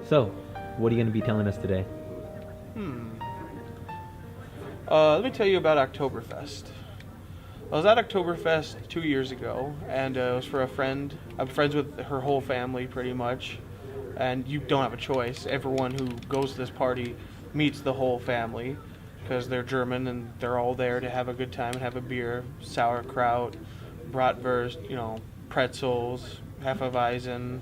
So, what are you going to be telling us today? Let me tell you about Oktoberfest. I was at Oktoberfest 2 years ago, and it was for a friend. I'm friends with her whole family, pretty much. And you don't have a choice. Everyone who goes to this party meets the whole family, because they're German, and they're all there to have a good time and have a beer, sauerkraut, bratwurst, pretzels, Hefeweizen,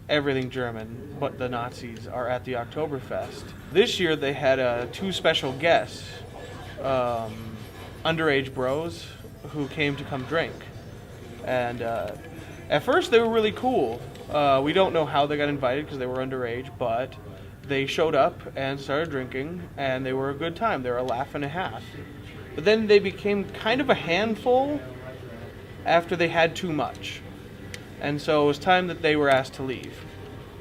everything German. But the Nazis are at the Oktoberfest. This year they had two special guests, underage bros who came to come drink. And at first they were really cool. We don't know how they got invited because they were underage, but they showed up and started drinking, and they were a good time. They were a laugh and a half. But then they became kind of a handful after they had too much. And so it was time that they were asked to leave.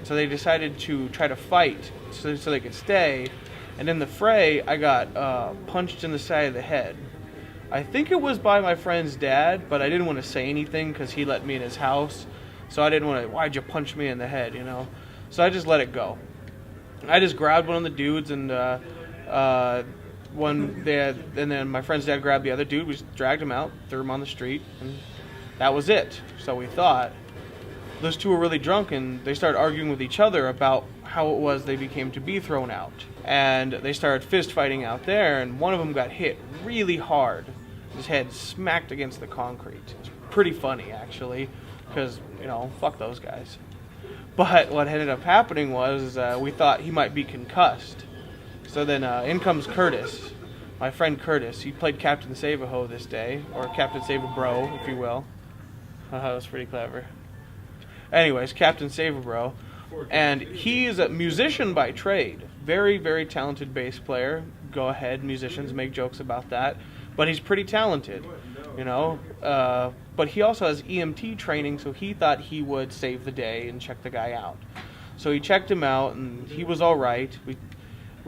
So they decided to try to fight so they could stay. And in the fray, I got punched in the side of the head. I think it was by my friend's dad, but I didn't want to say anything because he let me in his house. So I didn't want to, why'd you punch me in the head, So I just let it go. I just grabbed one of the dudes, and and then my friend's dad grabbed the other dude. We just dragged him out, threw him on the street, and that was it. So we thought. Those two were really drunk, and they started arguing with each other about how it was they became to be thrown out. And they started fist fighting out there, and one of them got hit really hard. His head smacked against the concrete. It's pretty funny, actually, because, fuck those guys. But what ended up happening was we thought he might be concussed. So then in comes Kurtis, my friend Kurtis. He played Captain Save-A-Ho this day, or Captain Save-A-Bro, if you will. That was pretty clever. Anyways, Captain Save-A-Bro. And he is a musician by trade. Very, very talented bass player. Go ahead, musicians make jokes about that. But he's pretty talented, But he also has EMT training, so he thought he would save the day and check the guy out. So he checked him out, and he was all right. We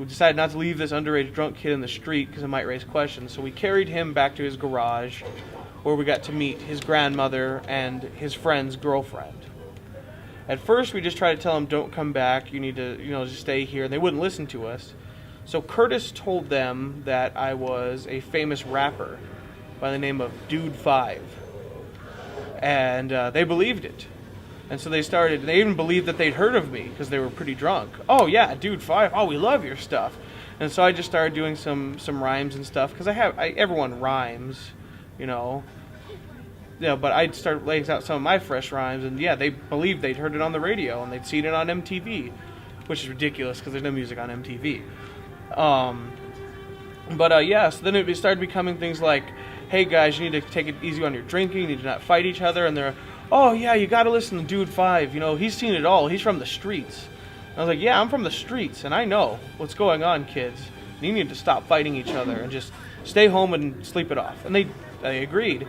decided not to leave this underage drunk kid in the street because it might raise questions. So we carried him back to his garage, where we got to meet his grandmother and his friend's girlfriend. At first, we just tried to tell him, don't come back, you need to, just stay here. And they wouldn't listen to us. So Kurtis told them that I was a famous rapper by the name of Dude 5. And they believed it. And so they even believed that they'd heard of me because they were pretty drunk. Oh, yeah, Dude 5, oh, we love your stuff. And so I just started doing some rhymes and stuff because everyone rhymes, but I'd start laying out some of my fresh rhymes, and they believed they'd heard it on the radio, and they'd seen it on MTV, which is ridiculous because there's no music on MTV. So then it started becoming things like, hey guys, you need to take it easy on your drinking, you need to not fight each other, and they're, oh yeah, you gotta listen to Dude 5, he's seen it all, he's from the streets. And I was like, yeah, I'm from the streets, and I know what's going on, kids. You need to stop fighting each other and just stay home and sleep it off. And they agreed.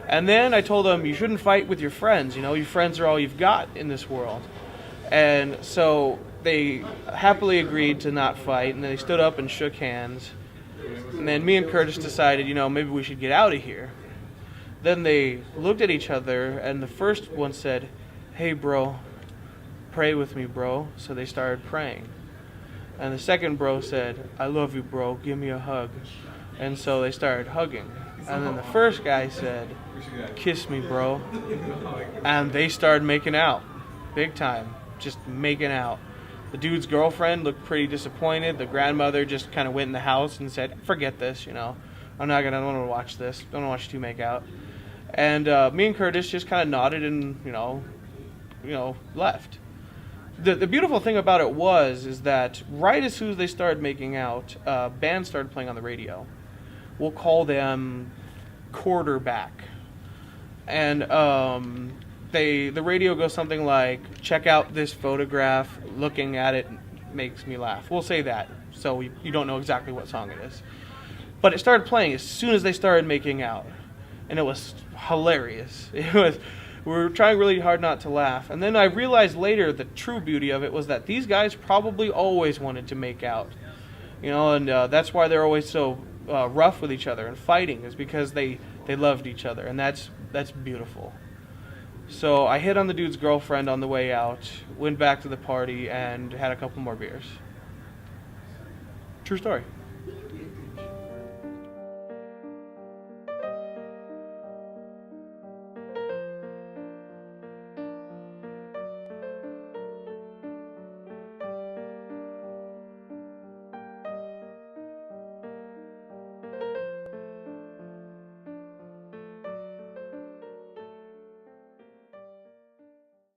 And then I told them, you shouldn't fight with your friends. Your friends are all you've got in this world. And so they happily agreed to not fight, and they stood up and shook hands. And then me and Kurtis decided, maybe we should get out of here. Then they looked at each other, and the first one said, hey, bro, pray with me, bro. So they started praying. And the second bro said, I love you, bro, give me a hug. And so they started hugging. And then the first guy said, kiss me, bro. And they started making out. Big time. Just making out. The dude's girlfriend looked pretty disappointed. The grandmother just kind of went in the house and said, forget this, I don't want to watch this. Don't want to watch you two make out. And me and Kurtis just kind of nodded and, left. The beautiful thing about it is that right as soon as they started making out, bands started playing on the radio. We'll call them Quarterback. And the radio goes something like, check out this photograph, looking at it makes me laugh. We'll say that, so you don't know exactly what song it is. But it started playing as soon as they started making out. And it was hilarious. We were trying really hard not to laugh. And then I realized later the true beauty of it was that these guys probably always wanted to make out. And that's why they're always so rough with each other and fighting, is because they loved each other, and that's beautiful. So I hit on the dude's girlfriend on the way out, went back to the party, and had a couple more beers. True story.